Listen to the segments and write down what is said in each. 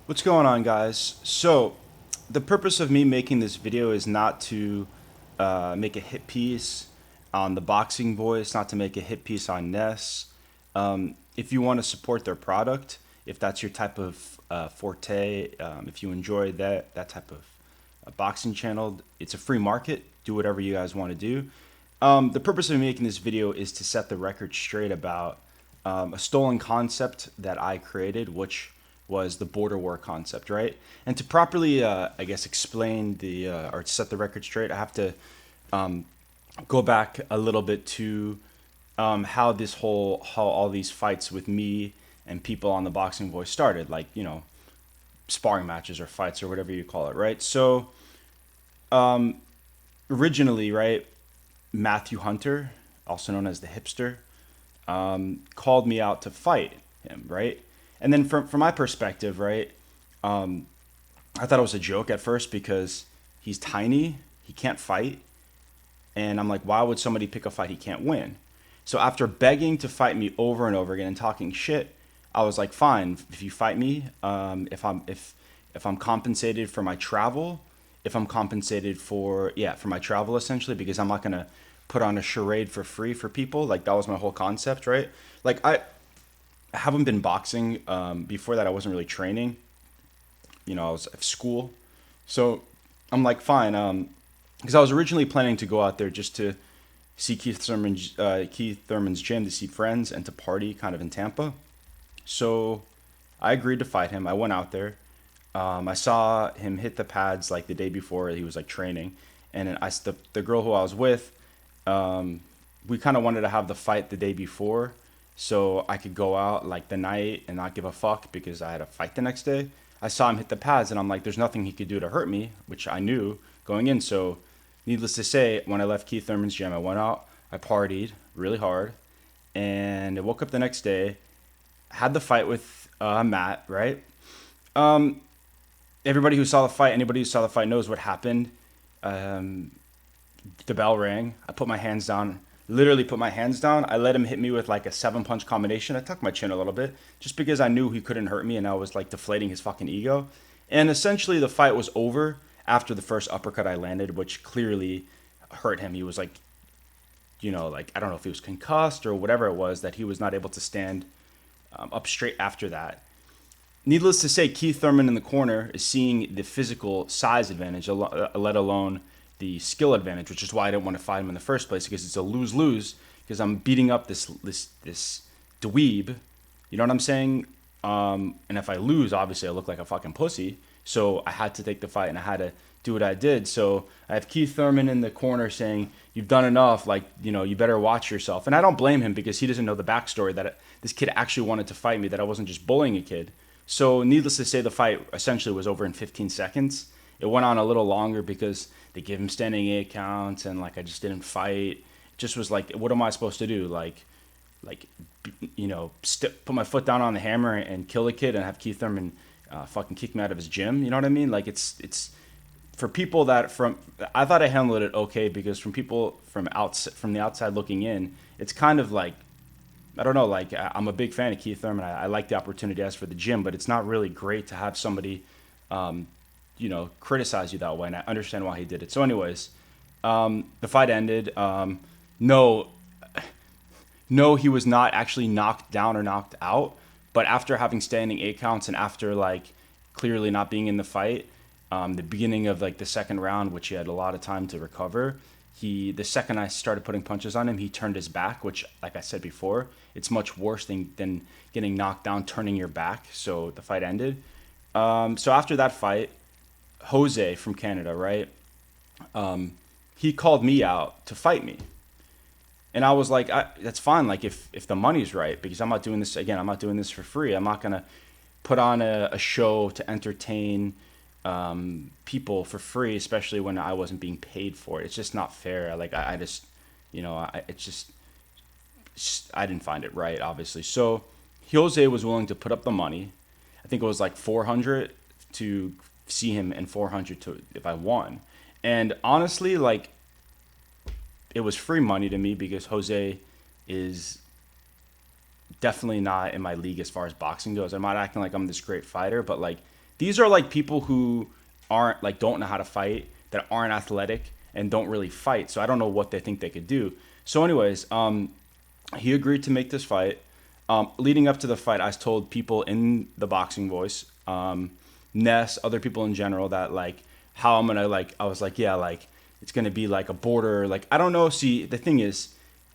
What's going on, guys? So, the purpose of me making this video is not to make a hit piece on the Boxing Voice, not to make a hit piece on Ness. If you want to support their product, if that's your type of forte, if you enjoy that type of boxing channel, it's a free market. Do whatever you guys want to do. The purpose of making this video is to set the record straight about a stolen concept that I created, which was the border war concept, right? And to properly, I guess, explain or set the record straight, I have to go back a little bit to how all these fights with me and people on the Boxing Voice started, like, sparring matches or fights or whatever you call it, right? So, originally, right, Matthew Hunter, also known as the hipster, called me out to fight him, right? And then from my perspective, right, I thought it was a joke at first because he's tiny, he can't fight, and I'm like, why would somebody pick a fight he can't win? So after begging to fight me over and over again and talking shit, I was like, fine, if you fight me, if I'm compensated for my travel, if I'm compensated for my travel essentially, because I'm not gonna put on a charade for free for people. Like that was my whole concept, right? Like I haven't been boxing. Before that, I wasn't really training. I was at school, so I'm like, fine. Because I was originally planning to go out there just to see Keith Thurman's gym, to see friends and to party kind of in Tampa. So I agreed to fight him. I went out there. I saw him hit the pads like the day before he was like training, and then the girl who I was with, we kind of wanted to have the fight the day before, so I could go out like the night and not give a fuck because I had a fight the next day. I saw him hit the pads, and I'm like, there's nothing he could do to hurt me, which I knew going in. So, needless to say, when I left Keith Thurman's gym, I went out, I partied really hard, and I woke up the next day, had the fight with Matt, right? Everybody who saw the fight, anybody who saw the fight knows what happened. Um, the bell rang. I put my hands down, literally put my hands down. I let him hit me with like a 7 punch combination. I tucked my chin a little bit just because I knew he couldn't hurt me and I was like deflating his fucking ego. And essentially the fight was over after the first uppercut I landed, which clearly hurt him. He was like, like I don't know if he was concussed or whatever it was that he was not able to stand up straight after that. Needless to say, Keith Thurman in the corner is seeing the physical size advantage, let alone the skill advantage, which is why I didn't want to fight him in the first place because it's a lose lose. Because I'm beating up this dweeb, you know what I'm saying? And if I lose, obviously I look like a fucking pussy. So I had to take the fight and I had to do what I did. So I have Keith Thurman in the corner saying, "You've done enough. Like you better watch yourself." And I don't blame him because he doesn't know the backstory that this kid actually wanted to fight me. That I wasn't just bullying a kid. So, needless to say, the fight essentially was over in 15 seconds. It went on a little longer because they gave him standing 8 counts, and like I just didn't fight. It just was like, what am I supposed to do? Like, put my foot down on the hammer and kill the kid, and have Keith Thurman fucking kick me out of his gym. You know what I mean? Like, it's for people I thought I handled it okay because from people from the outside looking in, it's kind of like I don't know, like I'm a big fan of Keith Thurman. I like the opportunity as for the gym, but it's not really great to have somebody, criticize you that way. And I understand why he did it. So, anyways, the fight ended. No, no, he was not actually knocked down or knocked out. But after having standing 8 counts and after like clearly not being in the fight, the beginning of like the second round, which he had a lot of time to recover, the second I started putting punches on him, he turned his back, which, like I said before, it's much worse than getting knocked down, turning your back. So the fight ended. So after that fight, Jose from Canada, right? He called me out to fight me, and I was like, that's fine. Like if the money's right, because I'm not doing this again. I'm not doing this for free. I'm not gonna put on a show to entertain people for free, especially when I wasn't being paid for it. It's just not fair. Like I just, I didn't find it right, obviously. So Jose was willing to put up the money. I think it was like 400 to see him and 400 to if I won. And honestly, like it was free money to me because Jose is definitely not in my league as far as boxing goes. I'm not acting like I'm this great fighter, but like These are like people who aren't like don't know how to fight, that aren't athletic and don't really fight. So I don't know what they think they could do. So anyways, he agreed to make this fight. Leading up to the fight, I told people in the Boxing Voice, Ness, other people in general, that like how I'm gonna like. I was like, yeah, like it's gonna be like a border. Like I don't know. See, the thing is,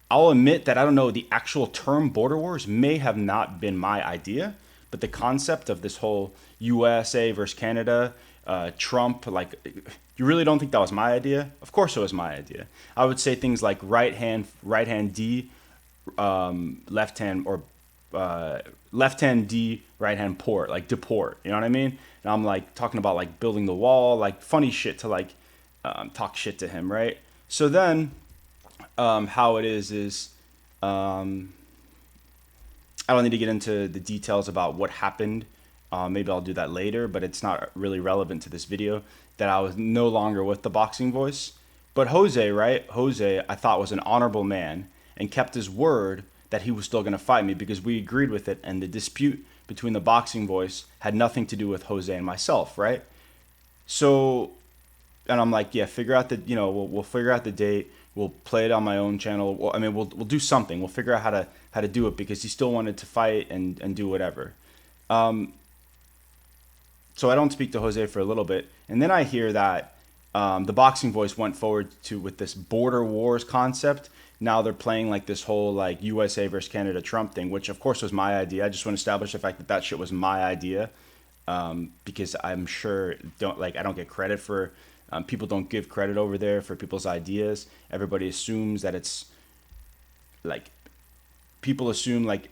I'll admit that I don't know, the actual term border wars may have not been my idea, but the concept of this whole USA versus Canada, Trump, like, you really don't think that was my idea? Of course it was my idea. I would say things like right hand D, left hand, or left hand D, right hand port, like deport. You know what I mean? And I'm like talking about like building the wall, like funny shit to like talk shit to him, right? So then how it is I don't need to get into the details about what happened. Maybe I'll do that later, but it's not really relevant to this video. That I was no longer with the Boxing Voice. But Jose, right? Jose, I thought was an honorable man and kept his word that he was still going to fight me because we agreed with it. And the dispute between the Boxing Voice had nothing to do with Jose and myself, right? So, and I'm like, yeah, figure out the, we'll figure out the date. We'll play it on my own channel. We'll do something. We'll figure out how to do it because he still wanted to fight and do whatever. So I don't speak to Jose for a little bit, and then I hear that the Boxing Voice went forward with this border wars concept. Now they're playing like this whole like USA versus Canada Trump thing, which of course was my idea. I just want to establish the fact that that shit was my idea, because I'm sure I don't get credit for. People don't give credit over there for people's ideas. Everybody assumes that it's like people assume like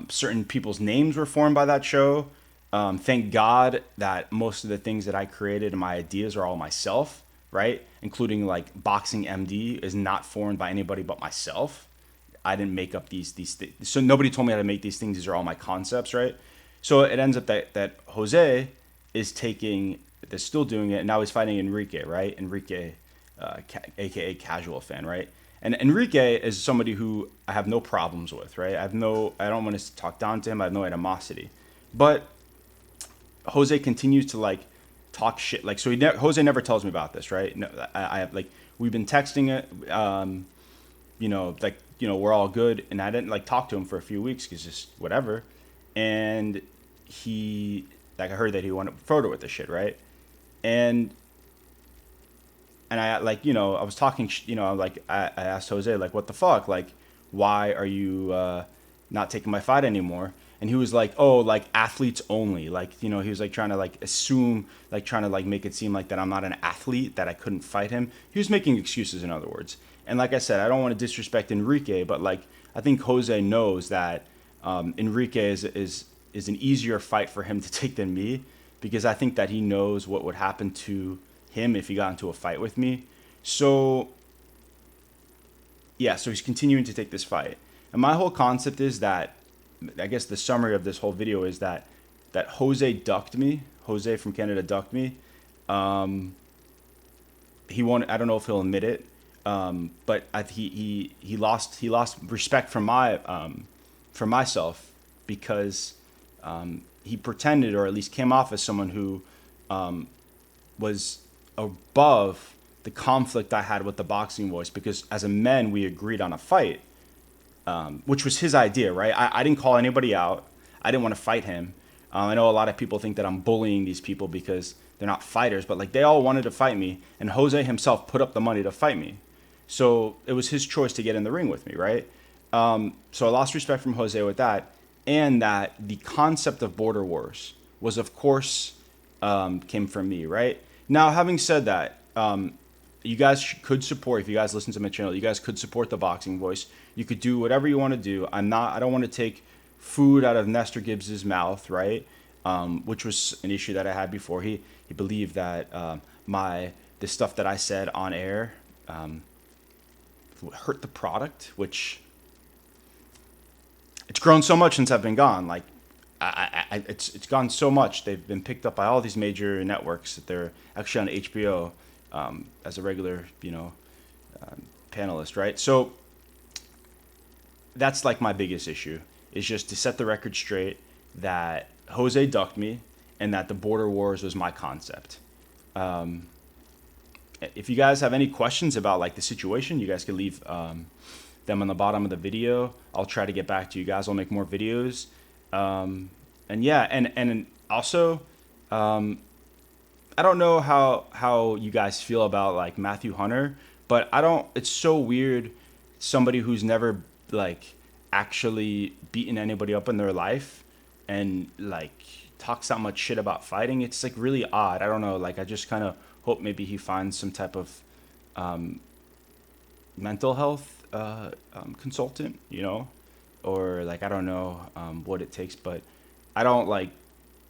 certain people's names were formed by that show. Thank God that most of the things that I created and my ideas are all myself, right? Including like BoxingMD is not formed by anybody but myself. I didn't make up these things. So nobody told me how to make these things. These are all my concepts, right? So it ends up that Jose is still doing it, and now he's fighting Enrique, right? Enrique, aka Casual Fan, right? And Enrique is somebody who I have no problems with, right? I don't want to talk down to him. I have no animosity, but Jose continues to like talk shit. Like, so Jose never tells me about this, right? No, I have like, we've been texting it, we're all good. And I didn't like talk to him for a few weeks because just whatever. And I heard that he wanted a photo with the shit, right? And I like, I was talking, I asked Jose, like, what the fuck? Like, why are you not taking my fight anymore? And he was like, oh, like athletes only. Like, he was like trying to like assume, like trying to like make it seem like that I'm not an athlete, that I couldn't fight him. He was making excuses, in other words. And like I said, I don't want to disrespect Enrique, but like, I think Jose knows that Enrique is an easier fight for him to take than me, because I think that he knows what would happen to him if he got into a fight with me. So yeah, so he's continuing to take this fight. And my whole concept is that, I guess the summary of this whole video is that Jose ducked me. Jose from Canada ducked me. He won't. I don't know if he'll admit it, but he lost respect from myself, because he pretended, or at least came off as someone who was above the conflict I had with the Boxing Voice, because as a men we agreed on a fight. Which was his idea, right? I didn't call anybody out. I didn't want to fight him. I know a lot of people think that I'm bullying these people because they're not fighters, but like they all wanted to fight me, and Jose himself put up the money to fight me. So it was his choice to get in the ring with me, right? So I lost respect from Jose with that, and that the concept of border wars was, of course, came from me, right? Now, having said that, you guys could support, if you guys listen to my channel, you guys could support the Boxing Voice. You could do whatever you want to do. I don't want to take food out of Nestor Gibbs's mouth, right? Which was an issue that I had before. He believed that the stuff that I said on air hurt the product, which it's grown so much since I've been gone. Like, it's gone so much. They've been picked up by all these major networks. That they're actually on HBO as a regular, panelist, right? So that's like my biggest issue, is just to set the record straight that Jose ducked me, and that the border wars was my concept. If you guys have any questions about like the situation, you guys can leave them on the bottom of the video. I'll try to get back to you guys. I'll make more videos. And yeah, and also, I don't know how you guys feel about like Matthew Hunter, but I don't. It's so weird. Somebody who's never like actually beaten anybody up in their life and like talks that much shit about fighting. It's like really odd. I don't know. Like I just kind of hope maybe he finds some type of mental health consultant, you know, or like I don't know what it takes, but I don't like.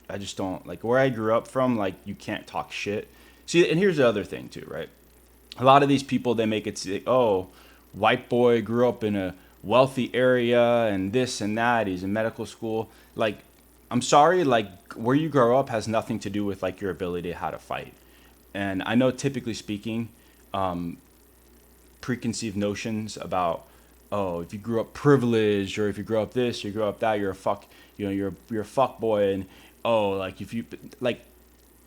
I just don't like where I grew up from. Like you can't talk shit. See, and here's the other thing too, right? A lot of these people they make it say, oh, white boy grew up in a wealthy area and this and that. He's in medical school. Like, I'm sorry, like where you grow up has nothing to do with like your ability to how to fight. And I know typically speaking, preconceived notions about oh if you grew up privileged or if you grew up this you grew up that you're a fuck you know you're a fuck boy and oh like if you like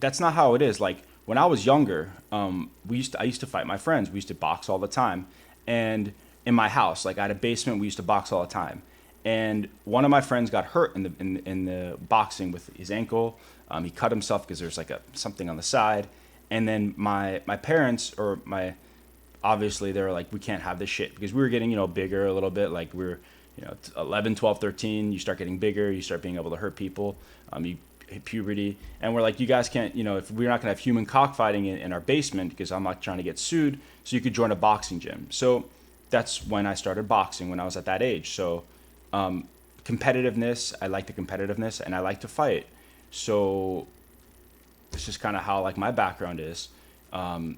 that's not how it is. Like when I was younger, I used to fight my friends. We used to box all the time, and in my house, like I had a basement, we used to box all the time. And one of my friends got hurt in the boxing with his ankle. He cut himself because there's like something on the side. And then my parents or my obviously they were like we can't have this shit because we were getting bigger a little bit. Like we were 11, 12, 13. You start getting bigger. You start being able to hurt people. You hit puberty, and we're like, you guys can't, if we're not gonna have human cockfighting in our basement because I'm not trying to get sued, so you could join a boxing gym. So that's when I started boxing when I was at that age. So competitiveness, I like the competitiveness, and I like to fight. So this is kind of how like my background is. So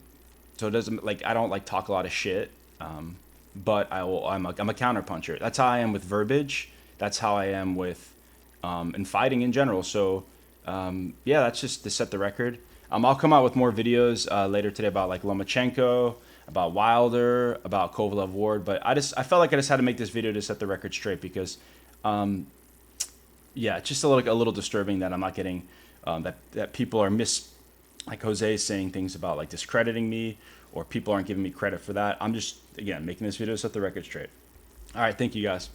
it doesn't like I don't like talk a lot of shit, but I'm a counterpuncher. That's how I am with verbiage. That's how I am with in fighting in general. So yeah, that's just to set the record. I'll come out with more videos later today about like Lomachenko, about Wilder, about Kovalev Ward. But I felt like I just had to make this video to set the record straight because yeah, it's just a little disturbing that I'm not getting that people are like Jose is saying things about like discrediting me or people aren't giving me credit for that. I'm just again making this video to set the record straight. All right, thank you guys.